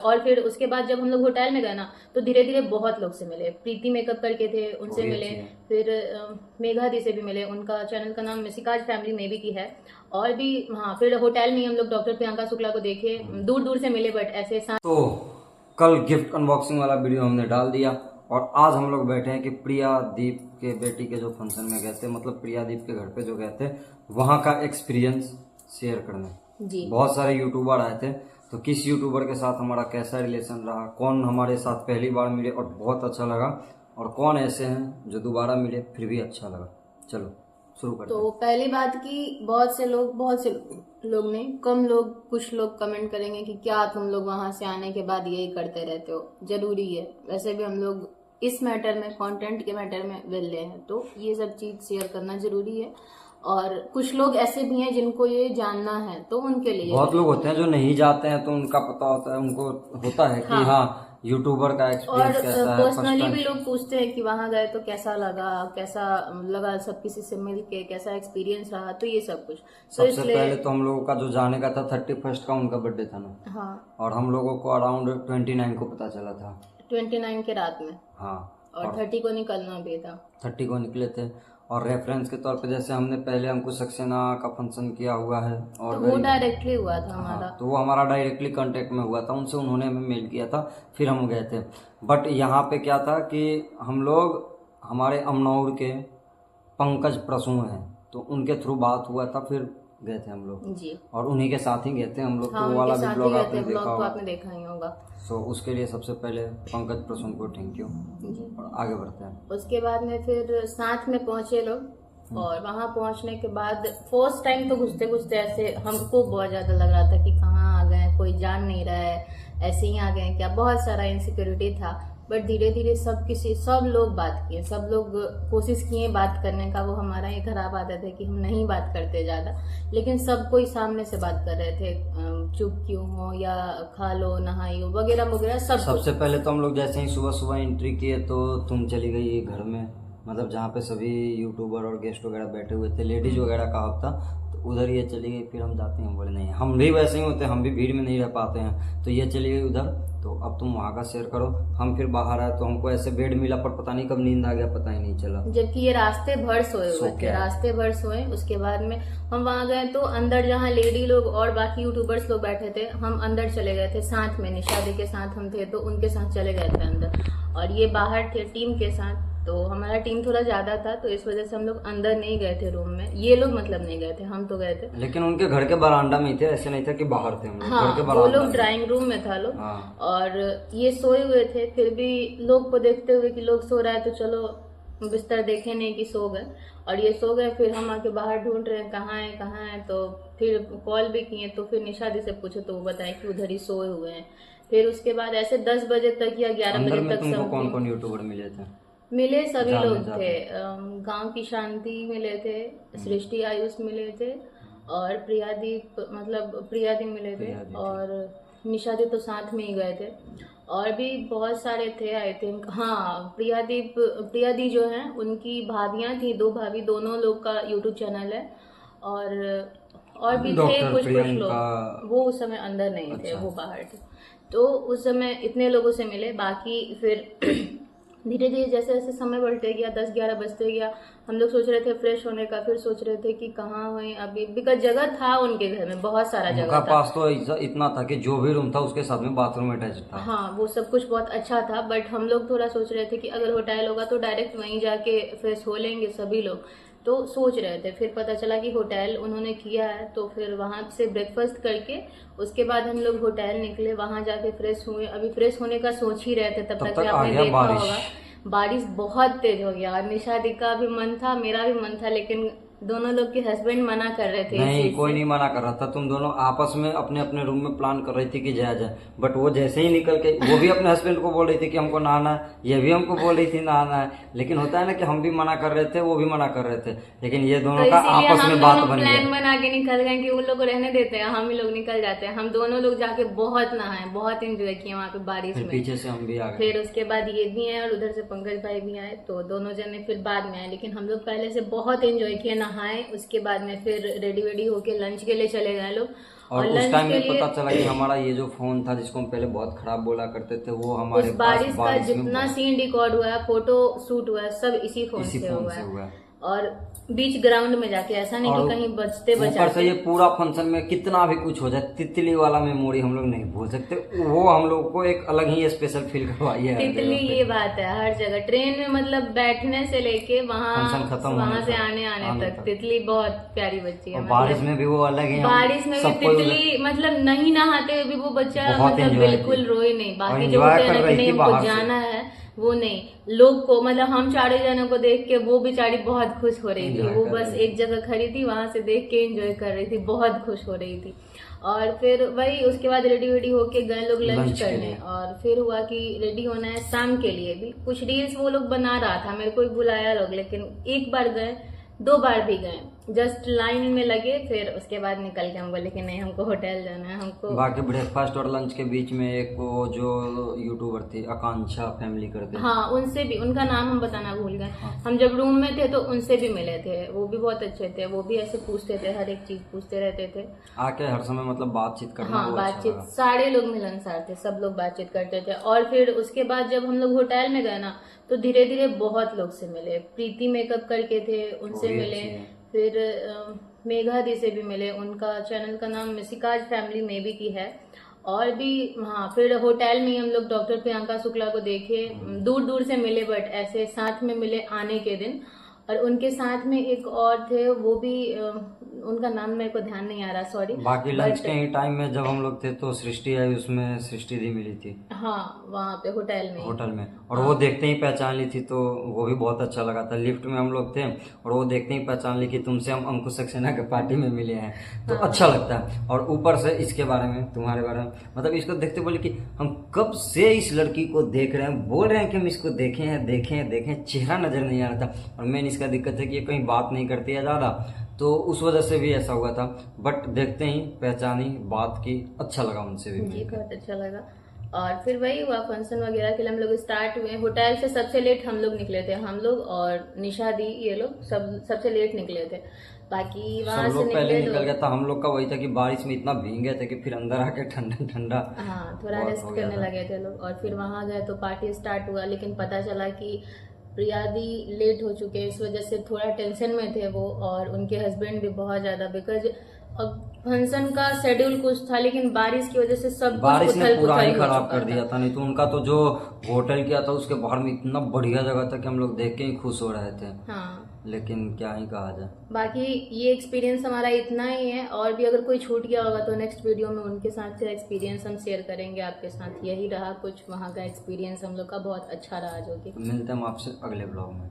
और फिर उसके बाद जब हम लोग होटल में गए ना, तो धीरे धीरे बहुत लोग से मिले। प्रीति मेकअप करके थे, उनसे थोड़ी मिले। अच्छी है। फिर मेघा दी से भी मिले, उनका चैनल का नाम मिसिकाज फैमिली में भी की है। और भी हाँ, फिर होटल में ही हम लोग डॉक्टर प्रियंका शुक्ला को देखे, दूर दूर से मिले, बट ऐसे तो कल गिफ्ट अनबॉक्सिंग वाला वीडियो हमने डाल दिया और आज हम लोग बैठे हैं कि प्रिया दीप के बेटी के जो फंक्शन में गए थे, मतलब प्रिया दीप के घर पे जो गए थे, वहाँ का एक्सपीरियंस शेयर करने। जी। बहुत सारे यूट्यूबर आए थे, तो किस यूट्यूबर के साथ हमारा कैसा रिलेशन रहा, कौन हमारे साथ पहली बार मिले और बहुत अच्छा लगा, और कौन ऐसे हैं जो दोबारा मिले फिर भी अच्छा लगा। चलो शुरू करते हैं। तो पहली बात की बहुत से लोग नहीं, कम लोग, कुछ लोग कमेंट करेंगे कि क्या तुम लोग वहां से आने के बाद यही करते रहते हो। जरूरी है, वैसे भी हम लोग इस मैटर में, कंटेंट के मैटर में विले हैं, तो ये सब चीज शेयर करना जरूरी है। और कुछ लोग ऐसे भी हैं जिनको ये जानना है, तो उनके लिए बहुत लोग होते हैं जो नहीं जाते हैं, तो उनका पता होता है, उनको होता है कि हाँ यूट्यूबर का और एक्सपीरियंस कैसा है, फर्स्ट पर्सनली टाइम। भी लोग पूछते हैं कि वहां गए तो कैसा लगा सब किसी से मिल के, कैसा एक्सपीरियंस रहा, तो ये सब कुछ। तो सबसे इसलिए पहले तो हम लोगों का जो जाने का था 31 का, उनका बर्थडे था ना, हाँ, और हम लोगों को अराउंड 29 को पता चला था। 29 के रात में, हाँ, और 30 को निकलना भी था। 30 को निकले थे। और रेफरेंस के तौर पे जैसे हमने पहले अंकुश सक्सेना का फंक्शन किया हुआ है, और तो वो डायरेक्टली हुआ था हाँ, हमारा। तो वो हमारा डायरेक्टली कांटेक्ट में हुआ था उनसे, उन्होंने हमें मेल किया था, फिर हम गए थे। बट यहाँ पे क्या था कि हम लोग, हमारे अमनौर के पंकज प्रसून हैं, तो उनके थ्रू बात हुआ था, फिर गए थे हम लोग, जी और उन्हीं के साथ ही गए थे हम लोग। हाँ, तो वो उनके वाला भी साथ ही ब्लॉग गए आपने थे, देखा ब्लॉग तो होगा। आपने देखा ही होगा। सो उसके लिए सबसे पहले पंकज प्रसून को थैंक यू, जी। और आगे बढ़ते हैं। उसके बाद में फिर साथ में पहुंचे लोग, और वहां पहुंचने के बाद फर्स्ट टाइम तो घुसते घुसते ऐसे हमको बहुत ज्यादा लग रहा था कि कहाँ आ गए, कोई जान नहीं रहा है, ऐसे ही आ गए क्या, बहुत सारा इनसिक्योरिटी था। बट धीरे धीरे सब लोग बात किए, सब लोग कोशिश किए बात करने का। वो हमारा ये खराब आदत है कि हम नहीं बात करते ज्यादा, लेकिन सब कोई सामने से बात कर रहे थे, चुप क्यों हो, या खा लो, नहाई हो, वगैरह वगैरह सब सबसे पहले तो हम लोग जैसे ही सुबह सुबह एंट्री किए, तो तुम चली गई घर में, मतलब जहाँ पे सभी यूट्यूबर और गेस्ट वगैरह बैठे हुए थे, लेडीज वगैरह का हब था, तो उधर ये चली गई। फिर हम जाते हैं, हम बोले नहीं, हम भी वैसे ही होते हैं, हम भी भीड़ में नहीं रह पाते हैं, तो ये चली गई उधर, तो अब तुम वहाँ का शेयर करो। हम फिर बाहर आए, तो हमको ऐसे बेड मिला, पर पता नहीं कब नींद आ गया, पता ही नहीं चला, जबकि ये रास्ते भर सोए हुए थे, रास्ते भर सोए। उसके बाद में हम वहां गए, तो अंदर जहाँ लेडी लोग और बाकी यूट्यूबर्स लोग बैठे थे, हम अंदर चले गए थे साथ में, निशादी के साथ हम थे, तो उनके साथ चले गए थे अंदर। और ये बाहर थे टीम के साथ, तो हमारा टीम थोड़ा ज्यादा था, तो इस वजह से हम लोग अंदर नहीं गए थे रूम में। ये लोग मतलब नहीं गए थे, हम तो गए थे। लेकिन उनके घर के बरामदा में ही थे, ऐसे नहीं था कि बाहर थे हम लोग, हाँ, घर के वो बरामदा लोग में। ड्राइंग रूम में था लोग। हाँ। और ये सोए हुए थे, फिर भी लोग को देखते हुए कि लोग सो रहा है, तो चलो बिस्तर देखे नहीं कि सो गए, और ये सो गए। फिर हम आके बाहर ढूंढ रहे हैं कहाँ है कहाँ है, तो फिर कॉल भी किए, तो फिर निशादी से पूछे तो वो बताए कि उधर ही सोए हुए हैं। फिर उसके बाद ऐसे 10 बजे तक या 11 अंदर बजे में तक तुमको सब कौन कौन यूट्यूबर मिले थे? मिले, सभी जाने लोग जाते। थे। गांव की शांति मिले थे, सृष्टि आयुष मिले थे, और प्रियादीप, मतलब प्रियादी मिले थे, प्रियादी थी। और निशादी तो साथ में ही गए थे। और भी बहुत सारे थे, आई थिंक। हाँ, प्रियादी जो हैं, उनकी भाभियां थी, 2 भाभी, दोनों लोग का यूट्यूब चैनल है। और भी थे डॉक्टर कुछ प्रियंका। लोग, वो उस समय अंदर नहीं थे, अच्छा। वो बाहर थे। तो उस समय इतने लोगों से मिले। बाकी फिर धीरे धीरे जैसे जैसे समय बढ़ते गया, 10-11 बजते गया, हम लोग सोच रहे थे फ्रेश होने का, फिर सोच रहे थे कि कहाँ हुए अभी, बिकॉज जगह था उनके घर में, बहुत सारा उनका जगह था। पास तो इतना था कि जो भी रूम था उसके साथ में बाथरूम अटैच था। हाँ, वो सब कुछ बहुत अच्छा था, बट हम लोग थोड़ा सोच रहे थे कि अगर होटल होगा तो डायरेक्ट वहीं जाके फ्रेश हो लेंगे सभी लोग, तो सोच रहे थे। फिर पता चला कि होटल उन्होंने किया है, तो फिर वहां से ब्रेकफास्ट करके उसके बाद हम लोग होटल निकले, वहां जाके फ्रेश हुए। अभी फ्रेश होने का सोच ही रहे थे, तब तक आ आपने गया देखा बारिश। होगा बारिश बहुत तेज हो गया। और निशादी का भी मन था, मेरा भी मन था, लेकिन दोनों लोग के हस्बैंड मना कर रहे थे इस नहीं, चीज कोई से। नहीं मना कर रहा था, तुम दोनों आपस में अपने अपने रूम में प्लान कर रही थी कि जाया जाए, बट वो जैसे ही निकल के, वो भी अपने हस्बैंड को बोल रही थी कि हमको नहाना है, ये भी हमको बोल रही थी नहाना है, लेकिन होता है ना कि हम भी मना कर रहे थे, वो भी मना कर रहे थे, लेकिन ये तो दोनों का इसीलिए आपस हम में बात दोनों बन प्लान गया। बना के निकल गए कि उन लोग को रहने देते हैं, हम ही लोग निकल जाते हैं। हम दोनों लोग जाके बहुत नहाए, बहुत एंजॉय किए वहाँ पे बारिश फिर में। पीछे से हम भी आ गए। फिर उसके बाद ये भी आए, और उधर से पंकज भाई भी आए, तो दोनों जने फिर बाद में आए, लेकिन हम लोग पहले से बहुत एंजॉय किए, नहाए। उसके बाद में फिर रेडी वेडी होके लंच के लिए चले गए लोग। और उस लंच टाइम के में लिए पता चला कि हमारा ये जो फोन था जिसको हम पहले बहुत खराब बोला करते थे वो हमारे उस पास बारिश का बारिश में जितना सीन रिकॉर्ड हुआ है, फोटो शूट हुआ है, सब इसी फोन इसी से फोन हुआ से है। हुआ है। और बीच ग्राउंड में जाके, ऐसा नहीं और कि कहीं बचते ऊपर से बचाते। ये पूरा फंक्शन में कितना भी कुछ हो जाए तितली वाला मेमोरी हम लोग नहीं भूल सकते। वो हम लोग को एक अलग ही स्पेशल फील करवाई है हर तितली, जगह पे। ये बात है हर जगह, ट्रेन में मतलब बैठने से लेके फंक्शन खत्म वहां होने से तक, आने तक तितली बहुत प्यारी बच्ची है। और बारिश मतलब में भी वो अलग है। बारिश में भी सबको तितली, मतलब नहीं नहाते हुए भी वो बच्चा बहुत मतलब enjoy बिल्कुल की। रोई नहीं। और बाकी जो enjoy होते हैं कर ना कि रही नहीं थी हमको बाहर से। जाना है, वो नहीं। लोग को मतलब हम चारों जनों को देख के वो बेचारी बहुत खुश हो रही थी। Enjoy वो कर बस रही एक जगह खड़ी थी, वहां से देख के एंजॉय कर रही थी, बहुत खुश हो रही थी। और फिर वही उसके बाद रेडी वेडी होके गए लोग लंच लंच के करने। लिए। और फिर हुआ कि रेडी होना है शाम के लिए भी। कुछ रील्स वो लोग बना रहा था, मेरे को भी बुलाया लोग, लेकिन एक बार गए, 2 बार भी गए, जस्ट लाइन में लगे, फिर उसके बाद निकल के हम बोले कि नहीं हमको होटल जाना है हमको। बाकी ब्रेकफास्ट और लंच के बीच में एक वो जो यूट्यूबर थी आकांक्षा फैमिली करके। हाँ, उनसे भी, उनका नाम हम बताना भूल गए। हाँ। हम जब रूम में थे तो उनसे भी मिले थे, वो भी बहुत अच्छे थे। वो भी ऐसे पूछते थे, हर एक चीज पूछते रहते थे। आके हर समय मतलब बातचीत करना हाँ, वो अच्छा बातचीत, लगा। सारे लोग मिलनसार थे, सब लोग बातचीत करते थे। और फिर उसके बाद जब हम लोग होटल में गए ना, तो धीरे धीरे बहुत लोग से मिले। प्रीति मेकअप करके थे, उनसे वो भी मिले। अच्छी है। फिर मेघा दी से भी मिले, उनका चैनल का नाम मिसिकाज फैमिली में भी की है। और भी, हाँ, फिर होटल में ही हम लोग डॉक्टर प्रियंका शुक्ला को देखे। दूर दूर से मिले, बट ऐसे साथ में मिले आने के दिन। और उनके साथ में एक और थे, वो भी उनका नाम मेरे को ध्यान नहीं आ रहा, सॉरी। बाकी लंच के ही टाइम में जब हम लोग थे तो सृष्टि आई, उसमें सृष्टि दी मिली थी हाँ, वहाँ पे होटल में। होटल में। और वो देखते ही पहचान ली थी, तो वो भी बहुत अच्छा लगा था। लिफ्ट में हम लोग थे और वो देखते ही पहचान ली कि तुमसे हम अंकुश सक्सेना के पार्टी में मिले हैं, तो अच्छा लगता है। और ऊपर से इसके बारे में, तुम्हारे बारे में, मतलब इसको देखते बोले कि हम कब से इस लड़की को देख रहे हैं, बोल रहे हैं कि हम इसको देखें हैं देखें हैं देखें, चेहरा नजर नहीं आ रहा था। और मेन इसका दिक्कत है कि ये कहीं बात नहीं करती है ज्यादा, तो उस वजह से भी ऐसा हुआ था। बट देखते ही पहचानी, बात की, अच्छा लगा उनसे भी जी, मिलकर। बहुत अच्छा लगा। और फिर वही हुआ, फंक्शन वगैरह के लिए हम लोग स्टार्ट हुए। होटल से सबसे लेट हम लोग निकले थे, हम लोग और निशा दी, ये लोग सबसे लेट निकले थे। बाकी वहां सब से लोग पहले निकले निकल तो, गया था। हम लोग का वही था कि बारिश में इतना भीग गए थे कि फिर अंदर आके ठंडा ठंडा हाँ, थोड़ा बहुत रेस्ट हो गया करने था। लगे थे लोग। और फिर वहां गए तो पार्टी स्टार्ट हुआ, लेकिन पता चला कि प्रिया दी लेट हो चुके हैं, इस वजह से थोड़ा टेंशन में थे वो। और उनके हस्बैंड भी बहुत ज्यादा, बिकॉज अब फंक्शन का शेड्यूल कुछ था, लेकिन बारिश की वजह से सब कुछ बारिश ने उथल पूरा ही पुथल हो खराब चुका कर दिया था। था। नहीं तो उनका तो जो होटल किया था उसके बाहर में इतना बढ़िया जगह था कि हम लोग देख के ही खुश हो रहे थे। हाँ, लेकिन क्या ही कहा जाए। बाकी ये एक्सपीरियंस हमारा इतना ही है। और भी अगर कोई छूट गया होगा तो नेक्स्ट वीडियो में उनके साथ का एक्सपीरियंस हम शेयर करेंगे आपके साथ। यही रहा कुछ वहाँ का एक्सपीरियंस हम लोग का, बहुत अच्छा रहा जो कि। मिलते हैं हम आपसे अगले ब्लॉग में।